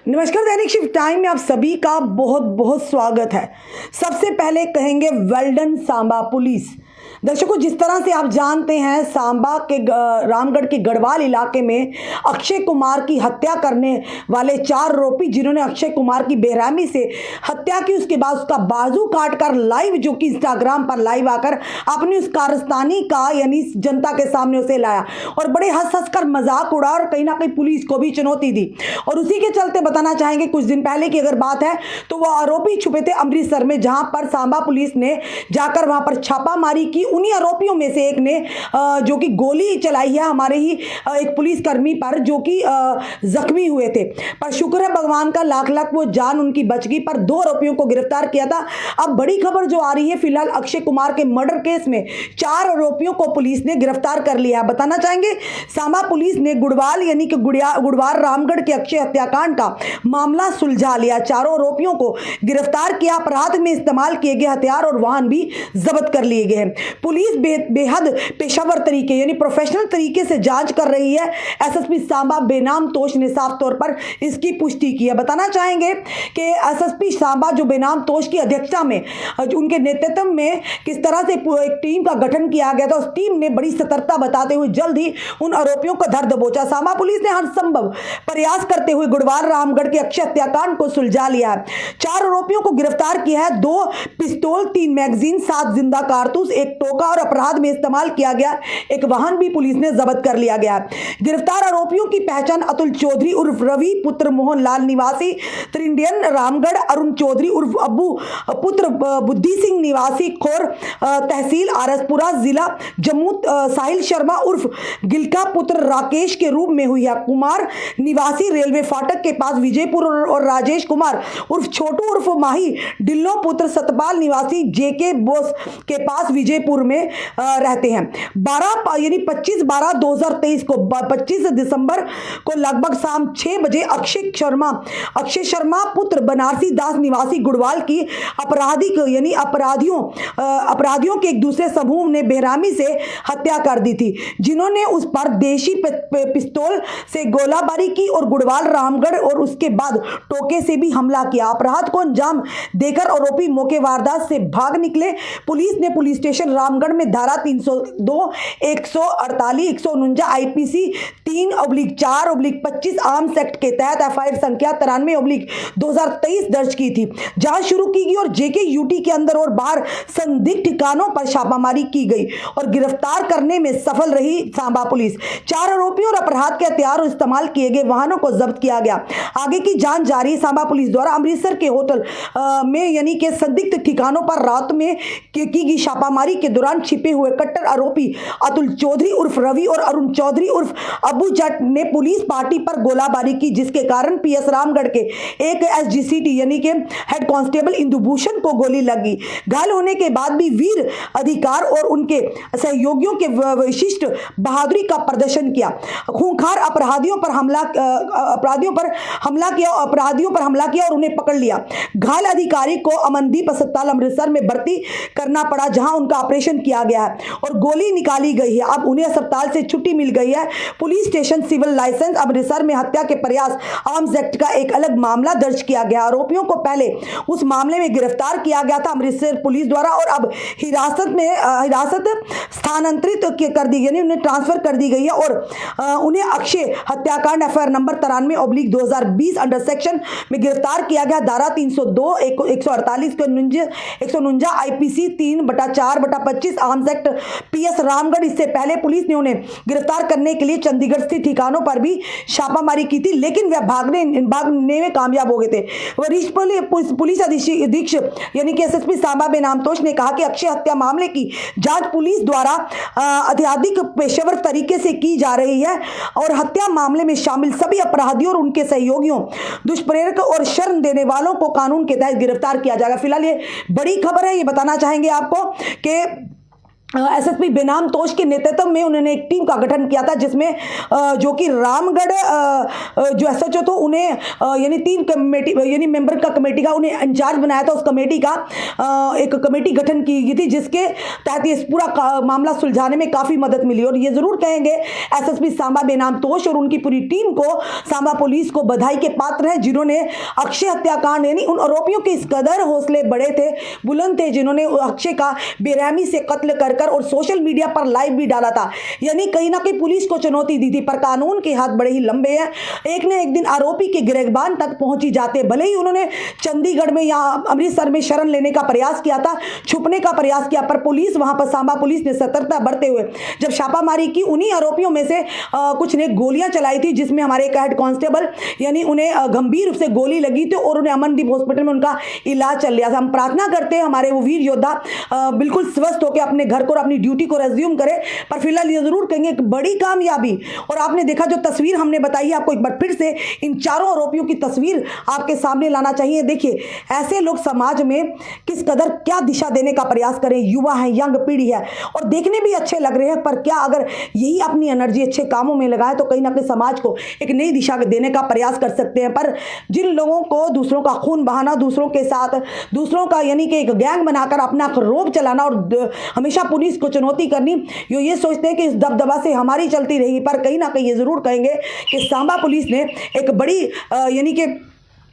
नमस्कार, दैनिक shift time में आप सभी का बहुत बहुत स्वागत है। सबसे पहले कहेंगे वेल डन सांबा पुलिस। दर्शकों, जिस तरह से आप जानते हैं, सांबा के रामगढ़ के गढ़वाल इलाके में अक्षय कुमार की हत्या करने वाले 4 आरोपी, जिन्होंने अक्षय कुमार की बेरहमी से हत्या की, उसके बाद उसका बाजू काटकर लाइव, जो कि इंस्टाग्राम पर लाइव आकर अपनी उस कारस्तानी का यानी जनता के सामने उसे लाया और बड़े हंस हंस कर मजाक उड़ा और कहीं ना कहीं पुलिस को भी चुनौती दी। और उसी के चलते बताना चाहेंगे, कुछ दिन पहले की अगर बात है तो वो आरोपी छुपे थे अमृतसर में, जहां पर सांबा पुलिस ने जाकर वहां पर छापामारी की। उन्हीं आरोपियों में से एक ने जो कि गोली चलाई है हमारे ही एक पुलिसकर्मी पर, जो कि जख्मी हुए थे। पर शुक्र है भगवान का, लाख लाख वो जान उनकी बच गई। पर 2 आरोपियों को गिरफ्तार किया था। अब बड़ी खबर जो आ रही है, फिलहाल अक्षय कुमार के मर्डर केस में 4 आरोपियों को पुलिस ने गिरफ्तार कर लिया है। बताना चाहेंगे, सांबा पुलिस ने गुड़वाल यानी कि गुड़वार रामगढ़ के अक्षय हत्याकांड का मामला सुलझा लिया। 4 आरोपियों को गिरफ्तार किया। अपराध में इस्तेमाल किए गए हथियार और वाहन भी जब्त कर लिए गए हैं। पुलिस बेहद पेशावर तरीके यानी प्रोफेशनल तरीके से जांच कर रही है। एसएसपी सांबा बेनाम तोष ने साफ तौर पर इसकी पुष्टि की है। बताना चाहेंगे कि एसएसपी सांबा जो बेनाम तोष की अध्यक्षता में, उनके नेतृत्व में किस तरह से एक टीम का गठन किया गया था, उस टीम ने बड़ी सतर्कता बताते हुए जल्द ही उन आरोपियों को धर दबोचा। सांबा पुलिस ने हर संभव प्रयास करते हुए गुड़वार रामगढ़ के अक्षय हत्याकांड को सुलझा लिया है। 4 आरोपियों को गिरफ्तार किया है। 2 पिस्तौल, 3 मैगजीन, 7 जिंदा कारतूस, एक टोका और अपराध में इस्तेमाल किया गया एक वाहन भी पुलिस ने जब्त कर लिया गया है। गिरफ्तार आरोपियों की पहचान अतुल चौधरी उर्फ रवि पुत्र मोहन लाल निवासी त्रिंडियन रामगढ़, अरुण चौधरी उर्फ अब्बू पुत्र बुद्धि सिंह निवासी खोर तहसील आरसपुरा जिला जम्मू, साहिल शर्मा उर्फ गिलका पुत्र राकेश के रूप में हुई है। कुमार निवासी रेलवे फाटक के पास विजयपुर और राजेश कुमार उर्फ छोटू उर्फ माही डिल्लो पुत्र सतपाल निवासी जेके बोस के पास विजयपुर में रहते हैं। 25/12/2023 को 25 दिसंबर को लगभग शाम 6 बजे अक्षय शर्मा पुत्र बनारसी दास निवासी गुड़वाल की अपराधियों के एक दूसरे समूह ने बेरहमी से हत्या कर दी थी, जिन्होंने उस पर देशी पिस्तौल से गोलाबारी की और गुड़वाल रामगढ़ और उसके बाद टोके से भी हमला किया। अपराध को अंजाम देकर आरोपी मौके वारदात से भाग निकले। पुलिस ने पुलिस स्टेशन रामगढ़ में धारा 302, 148, 149 आईपीसी 3/4/25 आर्म्स एक्ट के तहत एफआईआर संख्या 93/2023 दर्ज की थी। जांच शुरू की गई और जेके यूटी के अंदर और बाहर संदिग्ध ठिकानों पर छापामारी की गई और गिरफ्तार करने में सफल रही सांबा पुलिस। 4 आरोपियों और अपराध के हथियार और इस्तेमाल किए गए वाहनों को जब्त किया गया। आगे की जांच जारी। सांबा पुलिस द्वारा अमृतसर के होटल में यानी कि संदिग्ध ठिकानों पर रात में की गई छापामारी के दौरान छिपे हुए कट्टर आरोपी अतुल चौधरी उर्फ रवि और अरुण चौधरी उर्फ अबू जट ने पुलिस पार्टी पर गोलाबारी की, जिसके कारण पीएस रामगढ़ के एक एसजीसीटी यानी कि हेड कांस्टेबल इंदुभूषण को गोली लगी। घायल होने के बाद भी वीर अधिकार और उनके सहयोगियों के विशिष्ट बहादुरी का प्रदर्शन किया। खूंखार अपराधियों पर हमला किया और उन्हें पकड़ लिया। घायल अधिकारी को अमनदीप अस्पताल अमृतसर में भर्ती करना पड़ा, जहां उनका ऑपरेशन किया गया है और गोली निकाली गई है। अब उन्हें अस्पताल से छुट्टी मिल गई है। Police station civil licence Amritsar में हत्या के प्रयास आर्म्स एक्ट का एक अलग मामला दर्ज किया गया। आरोपियों को पहले उस मामले में गिरफ्तार किया गया था अमृतसर पुलिस द्वारा और अब हिरासत स्थानांतरित कर दी, यानी उन्हें ट्रांसफर कर दी गई है और उन्हें अक्षय हत्याकांड एफआईआर नंबर 93/2020 अंडर सेक्शन में गिरफ्तार किया गया। धारा 302, 148, 149 IPC 3/4/25 arms act PS Ramgarh. इससे पहले पुलिस ने उन्हें गिरफ्तार करने के लिए चंडीगढ़ स्थित ठिकानों पर भी छापामारी की थी, लेकिन वह भागने में कामयाब हो गए थे। वरिष्ठ पुलिस अधीक्षक यानी कि एसएसपी सांबा बेनाम तोष ने कहा कि अक्षय हत्या मामले की जांच पुलिस द्वारा अत्यधिक पेशेवर तरीके से की जा रही है और हत्या मामले में शामिल सभी अपराधियों और उनके सहयोगियों, दुष्प्रेरक और शर्म देने वालों को कानून के तहत गिरफ्तार किया जाएगा। फिलहाल ये बड़ी खबर है, ये बताना चाहेंगे आपको कि एसएसपी बेनाम तोश के नेतृत्व में उन्होंने एक टीम का गठन किया था, जिसमें जो कि रामगढ़ जो एसएचओ तो उन्हें यानी 3 कमेटी यानी मेंबर का कमेटी का उन्हें इंचार्ज बनाया था। उस कमेटी का एक कमेटी गठन की गई थी, जिसके तहत ये पूरा मामला सुलझाने में काफ़ी मदद मिली। और ये ज़रूर कहेंगे एसएसपी सांबा बेनाम तोश और उनकी पूरी टीम को, सांबा पुलिस को बधाई के पात्र हैं, जिन्होंने अक्षय हत्याकांड यानी उन आरोपियों के इस कदर हौसले बड़े थे, बुलंद थे, जिन्होंने अक्षय का बेरहमी से कत्ल कर और सोशल मीडिया पर लाइव भी डाला था। यानी कहीं ना कहीं पुलिस को चुनौती दी थी, पर कानून के हाथ बड़े ही लंबे हैं। एक न एक दिन आरोपी के गिरफ्तार तक पहुंची जाते। भले ही उन्होंने चंडीगढ़ में या अमृतसर में शरण लेने का प्रयास किया था, छुपने का प्रयास किया, पर पुलिस वहां पर सांबा पुलिस ने सतर्कता बरते हुए जब छापामारी की, उन्हीं आरोपियों में से कुछ ने गोलियां चलाई थी, जिसमें हमारे एक हेड कांस्टेबल यानी उन्हें गंभीर रूप से गोली लगी थी और उन्हें अमनदीप हॉस्पिटल में उनका इलाज चल रहा था। हम प्रार्थना करते हैं हमारे वो वीर योद्धा बिल्कुल स्वस्थ होकर अपने घर को और अपनी ड्यूटी को रेज्यूम करें। पर फिलहाल ये जरूर कहेंगे एक बड़ी कामयाबी, और आपने देखा जो तस्वीर हमने बताई है आपको, एक बार फिर से इन चारों आरोपियों की तस्वीर आपके सामने लाना चाहिए। देखिए ऐसे लोग समाज में किस कदर क्या दिशा देने का प्रयास करें, युवा है, यंग पीढ़ी है, और देखने भी अच्छे लग रहे हैं, पर क्या अगर यही अपनी एनर्जी अच्छे कामों में लगाए तो कहीं ना कहीं समाज को एक नई दिशा देने का प्रयास कर सकते हैं। पर जिन लोगों को दूसरों का खून बहाना, दूसरों के साथ दूसरों का यानी कि एक गैंग बनाकर अपना रोब चलाना और हमेशा पुलिस को चुनौती करनी, ये सोचते हैं कि इस दबदबा से हमारी चलती रहेगी, पर कहीं ना कहीं ये जरूर कहेंगे कि सांबा पुलिस ने एक बड़ी यानी कि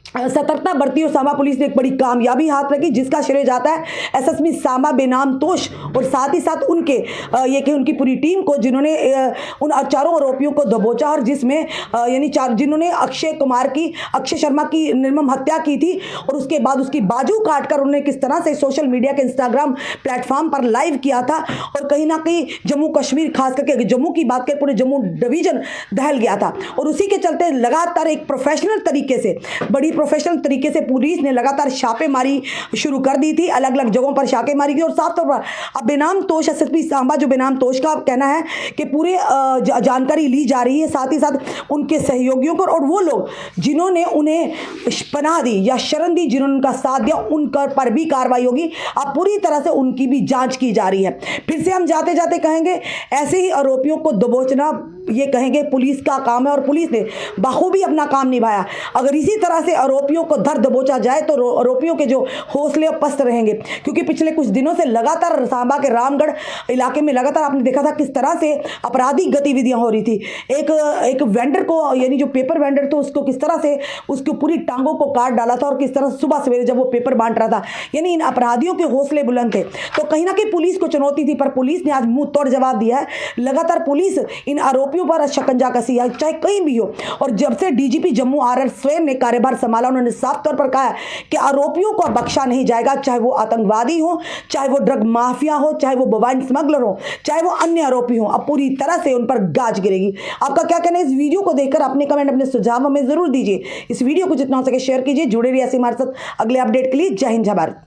सतर्कता बरती और सांबा पुलिस ने एक बड़ी कामयाबी हाथ रखी, जिसका श्रेय जाता है एसएसपी सांबा बेनाम तोश और साथ ही साथ उनके ये कि उनकी पूरी टीम को, जिन्होंने उन चारों आरोपियों को दबोचा और जिसमें यानी जिन्होंने अक्षय शर्मा की निर्मम हत्या की थी और उसके बाद उसकी बाजू काटकर उन्होंने किस तरह से सोशल मीडिया के इंस्टाग्राम प्लेटफॉर्म पर लाइव किया था। और कहीं ना कहीं जम्मू कश्मीर, खास करके जम्मू की बात करें, पूरे जम्मू डिवीजन दहल गया था। और उसी के चलते लगातार एक प्रोफेशनल तरीके से पुलिस ने लगातार छापेमारी शुरू कर दी थी, अलग अलग जगहों पर छापेमारी की। और साफ तौर पर अब बेनाम तोश एसएसपी सांबा जो बेनाम तोश का कहना है कि पूरे जानकारी ली जा रही है, साथ ही साथ उनके सहयोगियों को और वो लोग जिन्होंने उन्हें पनाह दी या शरण दी, जिन्होंने उनका साथ दिया, उन पर भी कार्रवाई होगी। अब पूरी तरह से उनकी भी जांच की जा रही है। फिर से हम जाते जाते कहेंगे ऐसे ही आरोपियों को दबोचना ये कहेंगे पुलिस का काम है और पुलिस ने बखूबी अपना काम निभाया। अगर इसी तरह से आरोपियों को धर दबोचा जाए तो आरोपियों के जो हौसले पस्त रहेंगे, क्योंकि पिछले कुछ दिनों से लगातार सांबा के रामगढ़ इलाके में लगातार आपने देखा था किस तरह से आपराधिक गतिविधियां हो रही थी। एक वेंडर को यानी जो पेपर वेंडर तो उसको किस तरह से उसकी पूरी टांगों को काट डाला था और किस तरह सुबह सवेरे जब वो पेपर बांट रहा था, यानी इन अपराधियों के हौसले बुलंद थे। तो कहीं ना कहीं पुलिस को चुनौती थी, पर पुलिस ने आज मुंह तोड़ जवाब दिया है। लगातार पुलिस इन आरोपियों पर शिकंजा कसी है, चाहे कहीं भी हो। और जब से डीजीपी जम्मू आर स्वयं ने कार्यभार संभाला, उन्होंने साफ तौर पर कहा है कि आरोपियों को बख्शा नहीं जाएगा, चाहे वो आतंकवादी हो, चाहे वो ड्रग माफिया हो, चाहे वो मोबाइल स्मगलर हो, चाहे वो अन्य आरोपी हो। अब पूरी तरह से उन पर गाज गिरेगी। आपका क्या कहना है इस वीडियो को देखकर? अपने कमेंट, अपने सुझाव हमें जरूर दीजिए। इस वीडियो को जितना हो सके शेयर कीजिए। जुड़े रहिए ऐसे हमारे साथ अगले अपडेट के लिए। जय हिंद, जय भारत।